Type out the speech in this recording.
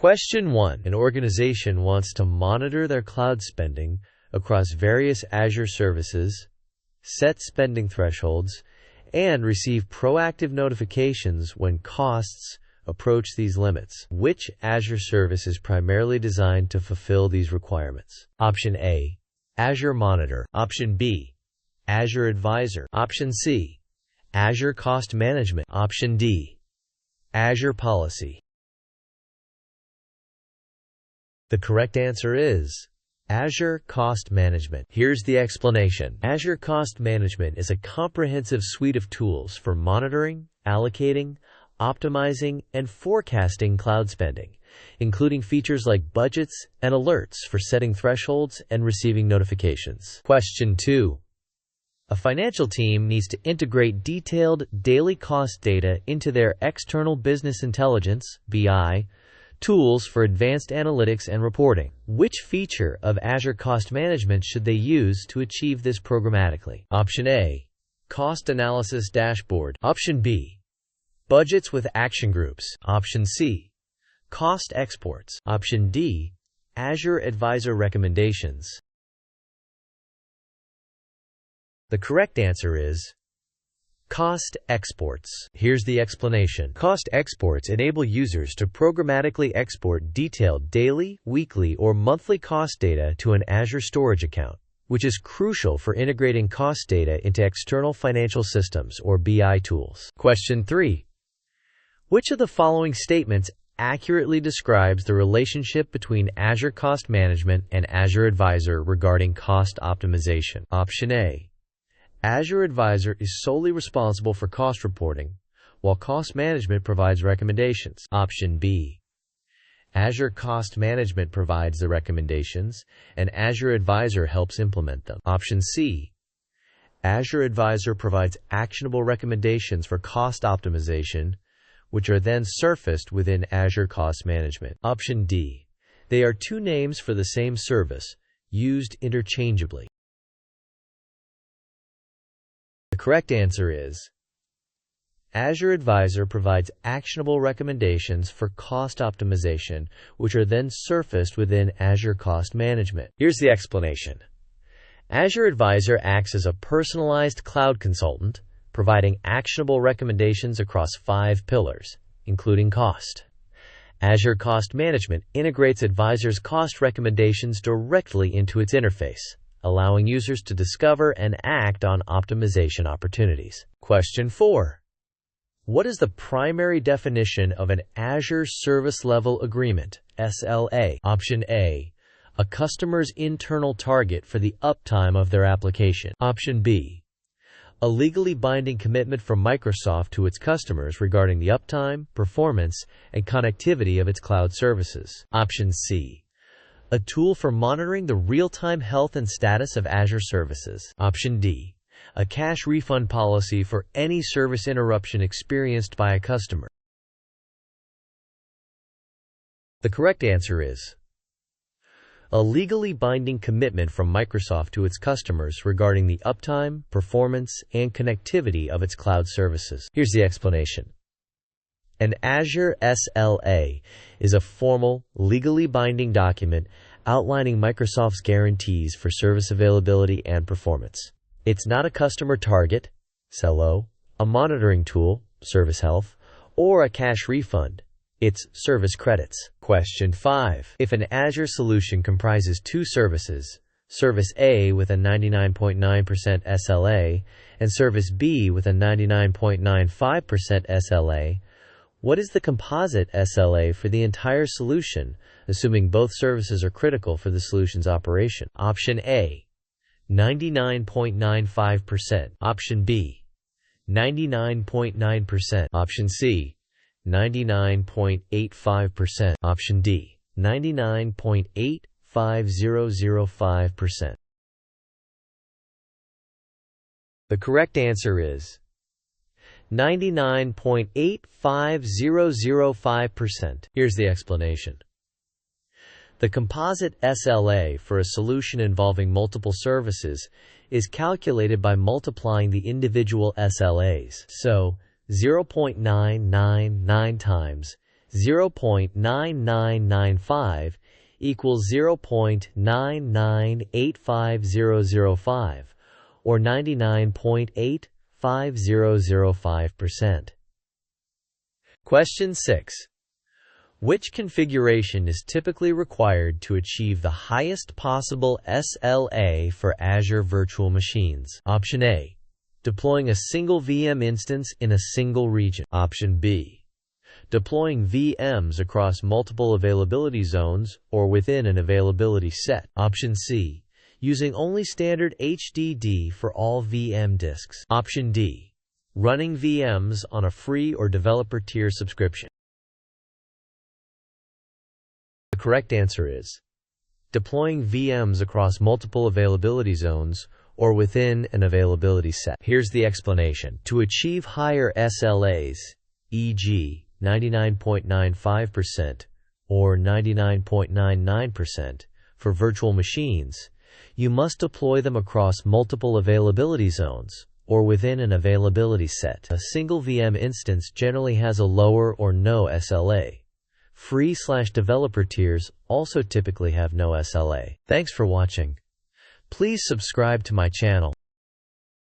Question 1. An organization wants to monitor their cloud spending across various Azure services, set spending thresholds, and receive proactive notifications when costs approach these limits. Which Azure service is primarily designed to fulfill these requirements? Option A, Azure Monitor. Option B, Azure Advisor. Option C, Azure Cost Management. Option D, Azure Policy. The correct answer is Azure Cost Management. Here's the explanation. Azure Cost Management is a comprehensive suite of tools for monitoring, allocating, optimizing, and forecasting cloud spending, including features like budgets and alerts for setting thresholds and receiving notifications. Question 2. A financial team needs to integrate detailed daily cost data into their external business intelligence (BI) tools for advanced analytics and reporting. Which feature of Azure Cost Management should they use to achieve this programmatically? Option A, Cost Analysis Dashboard. Option B, Budgets with Action Groups. Option C, Cost Exports. Option D, Azure Advisor Recommendations. The correct answer is Cost Exports. Here's the explanation. Cost exports enable users to programmatically export detailed daily, weekly, or monthly cost data to an Azure storage account, which is crucial for integrating cost data into external financial systems or BI tools. Question 3. Which of the following statements accurately describes the relationship between Azure Cost Management and Azure Advisor regarding cost optimization? Option A, Azure Advisor is solely responsible for cost reporting, while Cost Management provides recommendations. Option B, Azure Cost Management provides the recommendations, and Azure Advisor helps implement them. Option C, Azure Advisor provides actionable recommendations for cost optimization, which are then surfaced within Azure Cost Management. Option D, they are two names for the same service, used interchangeably. The correct answer is Azure Advisor provides actionable recommendations for cost optimization, which are then surfaced within Azure Cost Management. Here's the explanation. Azure Advisor acts as a personalized cloud consultant, providing actionable recommendations across 5 pillars, including cost. Azure Cost Management integrates Advisor's cost recommendations directly into its interface, allowing users to discover and act on optimization opportunities. Question 4. What is the primary definition of an Azure Service Level Agreement, SLA? Option A, a customer's internal target for the uptime of their application. Option B, a legally binding commitment from Microsoft to its customers regarding the uptime, performance, and connectivity of its cloud services. Option C, a tool for monitoring the real-time health and status of Azure services. Option D, a cash refund policy for any service interruption experienced by a customer. The correct answer is a legally binding commitment from Microsoft to its customers regarding the uptime, performance, and connectivity of its cloud services. Here's the explanation. An Azure SLA is a formal, legally binding document outlining Microsoft's guarantees for service availability and performance. It's not a customer target, SLO, a monitoring tool, Service Health, or a cash refund. It's service credits. Question 5. If an Azure solution comprises 2 services, Service A with a 99.9% SLA and Service B with a 99.95% SLA, what is the composite SLA for the entire solution, assuming both services are critical for the solution's operation? Option A, 99.95%. Option B, 99.9%. Option C, 99.85%. Option D, 99.85005%. The correct answer is 99.85005%. Here's the explanation. The composite SLA for a solution involving multiple services is calculated by multiplying the individual SLAs. So, 0.999 times 0.9995 equals 0.9985005, or 99.85005%. Question 6. Which configuration is typically required to achieve the highest possible SLA for Azure virtual machines? Option A. Deploying a single VM instance in a single region. Option B. Deploying VMs across multiple availability zones or within an availability set. Option C. Using only standard HDD for all VM disks. Option D. Running VMs on a free or developer tier subscription. The correct answer is deploying VMs across multiple availability zones or within an availability set. Here's the explanation. To achieve higher SLAs, e.g., 99.95% or 99.99% for virtual machines, you must deploy them across multiple availability zones or within an availability set. A single VM instance generally has a lower or no SLA. Free/developer tiers also typically have no SLA. Thanks for watching. Please subscribe to my channel.